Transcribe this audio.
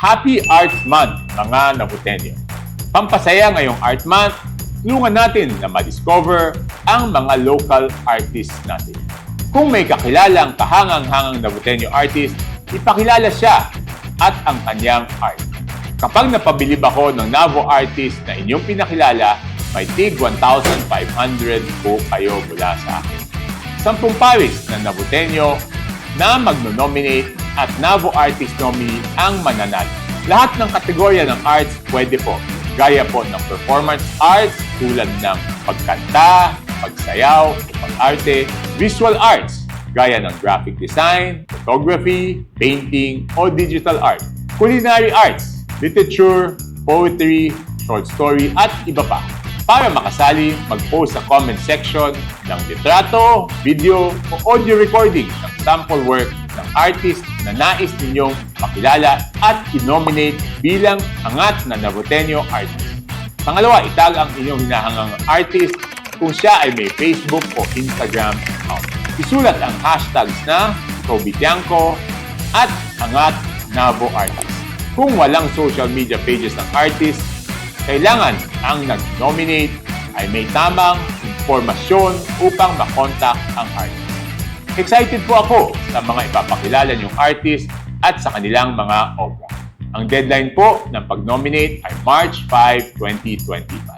Happy Art Month, mga Nabutenyo! Pampasaya ngayong Art Month, tulungan natin na ma-discover ang mga local artists natin. Kung may kakilalang kahangang-hangang Nabutenyo artist, ipakilala siya at ang kanyang art. Kapag napabilib ako ng Navo artist na inyong pinakilala, may tig 1,500 po kayo mula sa akin. 10 pawis na Nabutenyo na magno-nominate at Navo Artist Nominee ang mananalo. Lahat ng kategorya ng arts pwede po. Gaya po ng performance arts tulad ng pagkanta, pagsayaw, pag-arte, visual arts gaya ng graphic design, photography, painting, o digital art, culinary arts, literature, poetry, short story, at iba pa. Para makasali, mag-post sa comment section ng litrato, video, o audio recording ng sample work ng artist na nais ninyong makilala at i-nominate bilang angat na Nabutenyo artist. Pangalawa, itag ang inyong hinahangang artist kung siya ay may Facebook o Instagram account. Isulat ang hashtags na Tobitianco at angat Navo artist. Kung walang social media pages ng artist, kailangan ang nag-nominate ay may tamang impormasyon upang makontak ang artist. Excited po ako sa mga ipapakilala niyong artist at sa kanilang mga obra. Ang deadline po ng pag-nominate ay March 5, 2025.